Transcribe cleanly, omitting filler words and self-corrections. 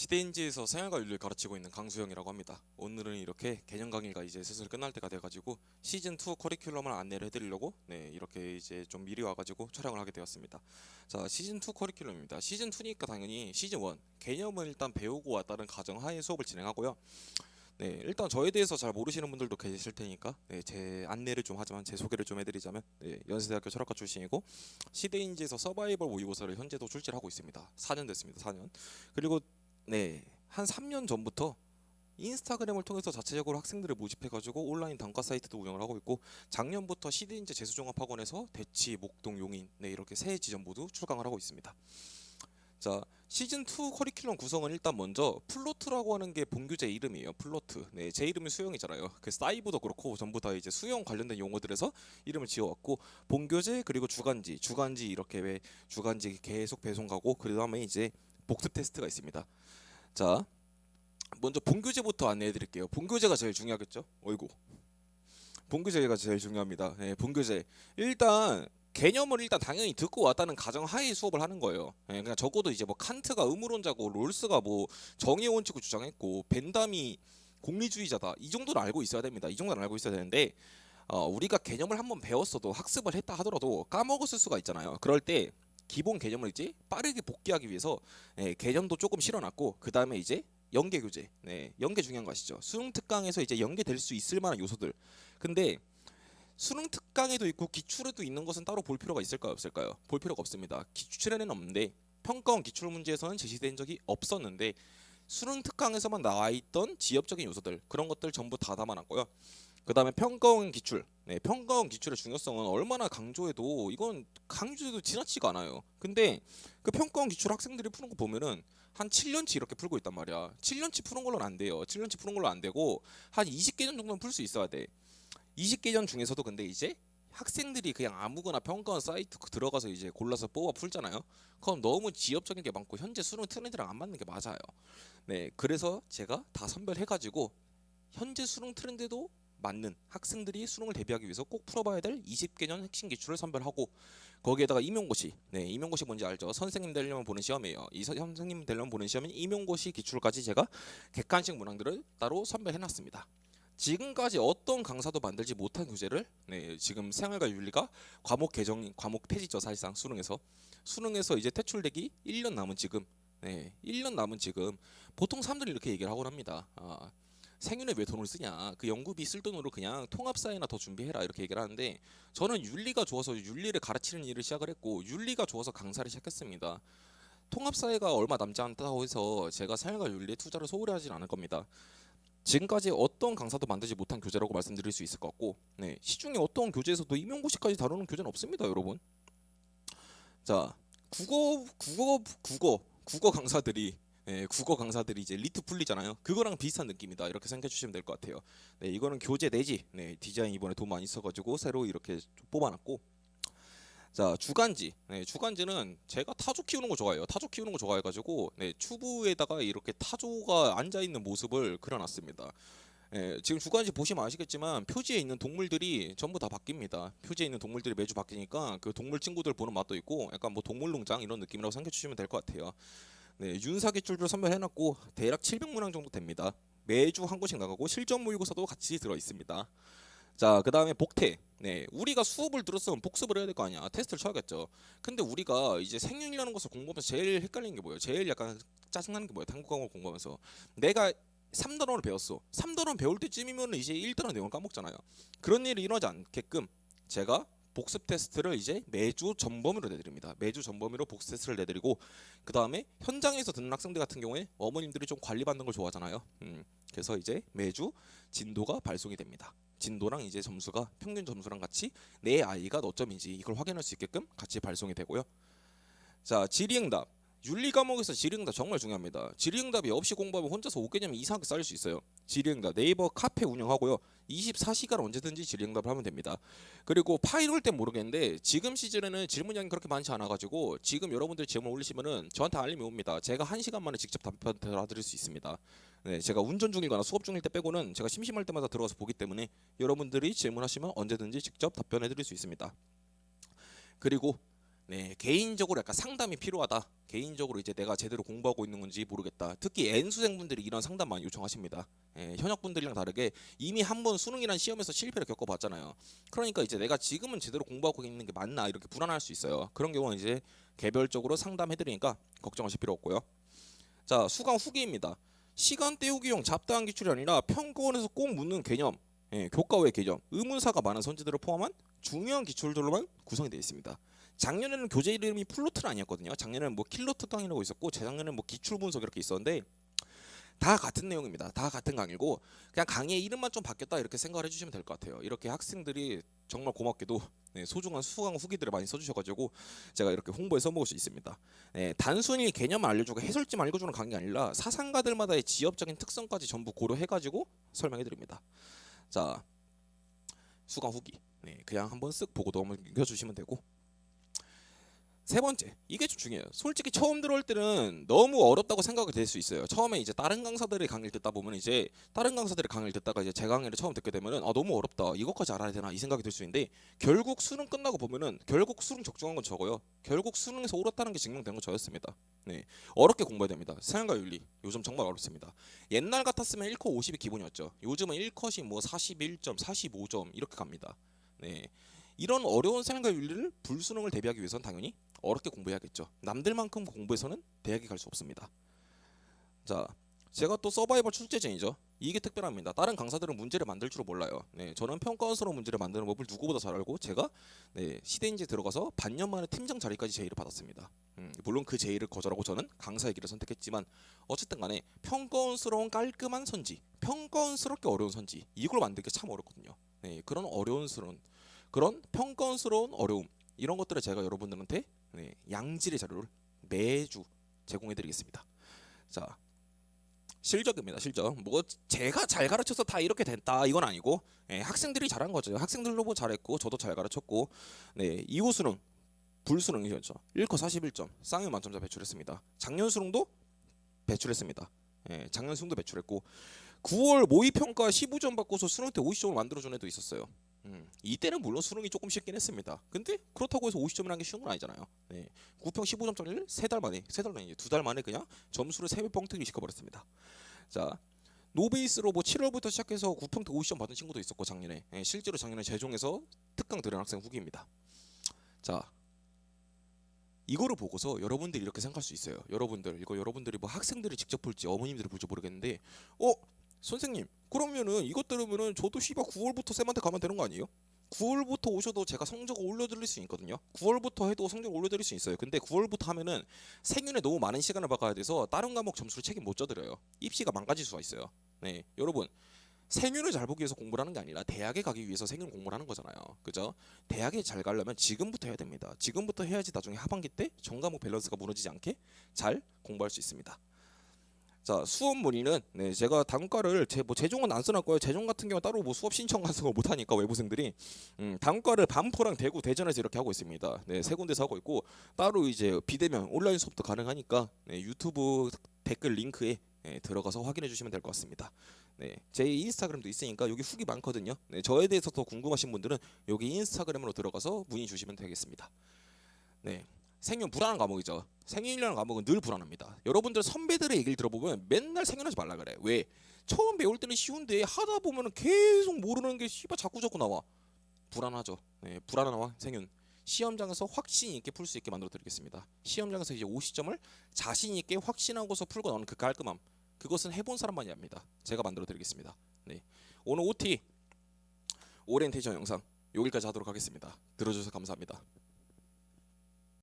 시대인지에서 생활과 윤리를 가르치고 있는 강수영이라고 합니다. 오늘은 이렇게 개념 강의가 이제 슬슬 끝날 때가 돼가지고 시즌 2 커리큘럼을 안내를 해드리려고 이렇게 이제 좀 미리 와가지고 촬영을 하게 되었습니다. 자, 시즌 2 커리큘럼입니다. 시즌 2니까 당연히 시즌 1 개념을 일단 배우고 왔다는 가정하에 수업을 진행하고요. 일단 저에 대해서 잘 모르시는 분들도 계실 테니까 제 안내를 좀 하지만 제 소개를 좀 해드리자면 연세대학교 철학과 출신이고 시대인지에서 서바이벌 모의고사를 현재도 출제를 하고 있습니다. 4년 됐습니다. 4년. 그리고 한 3년 전부터 인스타그램을 통해서 자체적으로 학생들을 모집해가지고 온라인 단과 사이트도 운영을 하고 있고 작년부터 시대인재 재수종합학원에서 대치, 목동, 용인 이렇게 세 지점 모두 출강을 하고 있습니다. 자, 시즌 2 커리큘럼 구성은 일단 먼저 플로트라고 하는 게 본교재 이름이에요. 플로트. 제 이름이 수영이잖아요. 그 사이브도 그렇고 전부 다 이제 수영 관련된 용어들에서 이름을 지어왔고 본교재 그리고 주간지 이렇게 왜 주간지 계속 배송 가고 그 다음에 이제 복습 테스트가 있습니다. 자, 먼저 본교재부터 안내해 드릴게요. 본교재가 제일 중요하겠죠? 어이구. 본교재가 제일 중요합니다. 본교재. 일단 개념을 일단 당연히 듣고 왔다는 가정 하에 수업을 하는 거예요. 그러니까 적어도 이제 뭐 칸트가 의무론자고 롤스가 뭐 정의 원칙을 주장했고 벤담이 공리주의자다. 이 정도는 알고 있어야 됩니다. 이 정도는 알고 있어야 되는데 우리가 개념을 한번 배웠어도 학습을 했다 하더라도 까먹었을 수가 있잖아요. 그럴 때 기본 개념을 이제 빠르게 복귀하기 위해서 개념도 조금 실어놨고 그 다음에 이제 연계 교재, 연계 중요한 거 아시죠? 수능 특강에서 이제 연계될 수 있을 만한 요소들. 근데 수능 특강에도 있고 기출에도 있는 것은 따로 볼 필요가 있을까요, 없을까요? 볼 필요가 없습니다. 기출에는 없는데 평가원 기출 문제에서는 제시된 적이 없었는데 수능 특강에서만 나와 있던 지엽적인 요소들 그런 것들 전부 다 담아놨고요. 그 다음에 평가원 기출. 평가원 기출의 중요성은 얼마나 강조해도 이건 강조해도 지나치지가 않아요. 근데 그 평가원 기출 학생들이 푸는 거 보면은 한 7년치 이렇게 풀고 있단 말이야. 7년치 푸는 걸로는 안 돼요. 7년치 푸는 걸로 안 되고 한 20개년 정도는 풀 수 있어야 돼. 20개년 중에서도 근데 이제 학생들이 그냥 아무거나 평가원 사이트 들어가서 이제 골라서 뽑아 풀잖아요. 그럼 너무 지엽적인 게 많고 현재 수능 트렌드랑 안 맞는 게 맞아요. 그래서 제가 다 선별해가지고 현재 수능 트렌드도 맞는 학생들이 수능을 대비하기 위해서 꼭 풀어봐야 될 20개년 핵심 기출을 선별하고 거기에다가 임용고시. 임용고시 뭔지 알죠? 선생님 되려면 보는 시험이에요. 이 선생님 되려면 보는 시험인 임용고시 기출까지 제가 객관식 문항들을 따로 선별해놨습니다. 지금까지 어떤 강사도 만들지 못한 교재를 지금 생활과 윤리가 과목 개정, 과목 폐지죠. 사실상 수능에서 이제 퇴출되기 1년 남은 지금 1년 남은 지금 보통 사람들이 이렇게 얘기를 하곤 합니다. 생윤에 왜 돈을 쓰냐? 그 연구비 쓸 돈으로 그냥 통합사회나 더 준비해라 이렇게 얘기를 하는데 저는 윤리가 좋아서 윤리를 가르치는 일을 시작을 했고 윤리가 좋아서 강사를 시작했습니다. 통합사회가 얼마 남지 않다고 해서 제가 생활과 윤리에 투자를 소홀히 하진 않을 겁니다. 지금까지 어떤 강사도 만들지 못한 교재라고 말씀드릴 수 있을 것 같고 시중에 어떤 교재에서도 임용고시까지 다루는 교재는 없습니다, 여러분. 자, 국어 강사들이 국어 강사들이 이제 리트 풀리잖아요. 그거랑 비슷한 느낌이다. 이렇게 생각해 주시면 될 것 같아요. 이거는 교재 내지 디자인 이번에 돈 많이 써가지고 새로 이렇게 뽑아놨고 자, 주간지는 제가 타조 키우는 거 좋아해요. 타조 키우는 거 좋아해가지고 추부에다가 이렇게 타조가 앉아 있는 모습을 그려놨습니다. 지금 주간지 보시면 아시겠지만 표지에 있는 동물들이 전부 다 바뀝니다. 표지에 있는 동물들이 매주 바뀌니까 그 동물 친구들 보는 맛도 있고 약간 뭐 동물농장 이런 느낌이라고 생각해 주시면 될 것 같아요. 윤사기줄도 선별해놨고 대략 700문항 정도 됩니다. 매주 한 곳씩 나가고 실전 모의고사도 같이 들어 있습니다. 자, 그 다음에 복태. 우리가 수업을 들었으면 복습을 해야 될 거 아니야. 테스트를 쳐야겠죠. 근데 우리가 이제 생윤이라는 것을 공부하면서 제일 헷갈리는 게 뭐예요? 제일 약간 짜증나는 게 뭐예요? 당구 과목을 공부하면서 내가 3단원을 배웠어. 3단원 배울 때쯤이면 이제 1단원 내용을 까먹잖아요. 그런 일이 일어나지 않게끔 제가 복습 테스트를 이제 매주 전범위로 내드립니다. 매주 전범위로 복습 테스트를 내드리고 그 다음에 현장에서 듣는 학생들 같은 경우에 어머님들이 좀 관리받는 걸 좋아하잖아요. 그래서 이제 매주 진도가 발송이 됩니다. 진도랑 이제 점수가 평균 점수랑 같이 내 아이가 몇 점인지 이걸 확인할 수 있게끔 같이 발송이 되고요. 자, 질의응답. 윤리 과목에서 질의응답 정말 중요합니다. 질의응답이 없이 공부하면 혼자서 5개념 이상하게 쌓일 수 있어요. 질의응답 네이버 카페 운영하고요. 24시간 언제든지 질의응답을 하면 됩니다. 그리고 파일 올 땐 모르겠는데 지금 시즌에는 질문량이 그렇게 많지 않아가지고 지금 여러분들 질문 올리시면은 저한테 알림이 옵니다. 제가 1시간 만에 직접 답변 드릴 수 있습니다. 제가 운전 중이거나 수업 중일 때 빼고는 제가 심심할 때마다 들어가서 보기 때문에 여러분들이 질문하시면 언제든지 직접 답변해 드릴 수 있습니다. 그리고 네, 개인적으로 약간 상담이 필요하다. 개인적으로 이제 내가 제대로 공부하고 있는 건지 모르겠다. 특히 N수생분들이 이런 상담 많이 요청하십니다. 현역분들이랑 다르게 이미 한 번 수능이란 시험에서 실패를 겪어봤잖아요. 그러니까 이제 내가 지금은 제대로 공부하고 있는 게 맞나 이렇게 불안할 수 있어요. 그런 경우는 이제 개별적으로 상담해드리니까 걱정하실 필요 없고요. 자, 수강 후기입니다. 시간 때우기용 잡다한 기출이 아니라 평가원에서 꼭 묻는 개념, 교과 외 개념, 의문사가 많은 선지들을 포함한 중요한 기출들로만 구성이 되어 있습니다. 작년에는 교재 이름이 플로트는 아니었거든요. 작년에는 뭐 킬러 특강이라고 있었고 재작년에는 뭐 기출 분석 이렇게 있었는데 다 같은 내용입니다. 다 같은 강의고 그냥 강의의 이름만 좀 바뀌었다 이렇게 생각을 해주시면 될 것 같아요. 이렇게 학생들이 정말 고맙게도 소중한 수강 후기들을 많이 써주셔가지고 제가 이렇게 홍보에 써먹을 수 있습니다. 단순히 개념을 알려주고 해설지만 읽어주는 강의가 아니라 사상가들마다의 지역적인 특성까지 전부 고려해가지고 설명해드립니다. 자, 수강 후기 그냥 한번 쓱 보고 넘겨주시면 되고 세 번째, 이게 좀 중요해요. 솔직히 처음 들어올 때는 너무 어렵다고 생각이 될 수 있어요. 처음에 이제 다른 강사들의 강의를 듣다 보면 이제 다른 강사들의 강의를 듣다가 이제 제 강의를 처음 듣게 되면은 너무 어렵다. 이것까지 알아야 되나 이 생각이 들 수 있는데 결국 수능 끝나고 보면은 결국 수능 적중한 건 저거요. 결국 수능에서 옳았다는 게 증명된 건 저였습니다. 어렵게 공부해야 됩니다. 사용과 윤리 요즘 정말 어렵습니다. 옛날 같았으면 1컷 50이 기본이었죠. 요즘은 1컷이 뭐 41점, 45점 이렇게 갑니다. 이런 어려운 사용과 윤리를 불수능을 대비하기 위해서는 당연히 어렵게 공부해야겠죠. 남들만큼 공부해서는 대학에 갈 수 없습니다. 자, 제가 또 서바이벌 출제진이죠. 이게 특별합니다. 다른 강사들은 문제를 만들 줄을 몰라요. 저는 평가원스러운 문제를 만드는 법을 누구보다 잘 알고 제가 시대인지에 들어가서 반년 만에 팀장 자리까지 제의를 받았습니다. 물론 그 제의를 거절하고 저는 강사의 길을 선택했지만 어쨌든 간에 평가원스러운 깔끔한 선지, 평가원스럽게 어려운 선지 이걸 만들기 참 어렵거든요. 그런 그런 평가원스러운 어려움 이런 것들을 제가 여러분들한테 양질의 자료를 매주 제공해드리겠습니다. 자, 실적입니다. 실적. 뭐 제가 잘 가르쳐서 다 이렇게 됐다 이건 아니고 학생들이 잘한 거죠. 학생들도 잘했고 저도 잘 가르쳤고 이후 수능 불수능이었죠. 1컷 41점 쌍용 만점자 배출했습니다. 작년 수능도 배출했습니다. 작년 수능도 배출했고 9월 모의평가 15점 받고서 수능 때 50점을 만들어준 애도 있었어요. 이때는 물론 수능이 조금 쉽긴 했습니다. 근데 그렇다고 해서 50점이라는 게 쉬운 건 아니잖아요. 9평 15점짜리를 3달 만에 2달 만에 그냥 점수를 3배 뻥튀기 시켜버렸습니다. 자, 노베이스로 뭐 7월부터 시작해서 9평 때 50점 받은 친구도 있었고 작년에 실제로 작년에 재종에서 특강 들은 학생 후기입니다. 자, 이거를 보고서 여러분들이 이렇게 생각할 수 있어요. 여러분들이 뭐 학생들이 직접 볼지 어머님들이 볼지 모르겠는데 선생님 그러면은 이것 들으면은 저도 씨발 9월부터 쌤한테 가면 되는 거 아니에요? 9월부터 오셔도 제가 성적을 올려드릴 수 있거든요. 9월부터 해도 성적을 올려드릴 수 있어요. 근데 9월부터 하면은 생윤에 너무 많은 시간을 박아야 돼서 다른 과목 점수를 책임 못 져드려요. 입시가 망가질 수가 있어요. 여러분 생윤을 잘 보기 위해서 공부를 하는 게 아니라 대학에 가기 위해서 생윤 공부를 하는 거잖아요. 그죠? 대학에 잘 가려면 지금부터 해야 됩니다. 지금부터 해야지 나중에 하반기 때 전과목 밸런스가 무너지지 않게 잘 공부할 수 있습니다. 자, 수업 문의는 제가 단과를 재종은 안 써놓을 거예요. 재종 같은 경우 따로 뭐 수업 신청 같은 거 못 하니까 외부생들이 단과를 반포랑 대구, 대전에서 이렇게 하고 있습니다. 세 군데서 하고 있고 따로 이제 비대면 온라인 수업도 가능하니까 유튜브 댓글 링크에 들어가서 확인해 주시면 될 것 같습니다. 제 인스타그램도 있으니까 여기 후기 많거든요. 저에 대해서 더 궁금하신 분들은 여기 인스타그램으로 들어가서 문의 주시면 되겠습니다. 생윤 불안한 과목이죠. 생윤이라는 과목은 늘 불안합니다. 여러분들 선배들의 얘기를 들어보면 맨날 생윤하지 말라 그래. 왜? 처음 배울 때는 쉬운데 하다 보면은 계속 모르는 게 씨발 자꾸 나와. 불안하죠. 불안한 생윤. 시험장에서 확신 있게 풀 수 있게 만들어 드리겠습니다. 시험장에서 이제 50점을 자신 있게 확신하고서 풀고 나오는 그 깔끔함. 그것은 해본 사람만이 합니다. 제가 만들어 드리겠습니다. 오늘 OT 오리엔테이션 영상 여기까지 하도록 하겠습니다. 들어주셔서 감사합니다.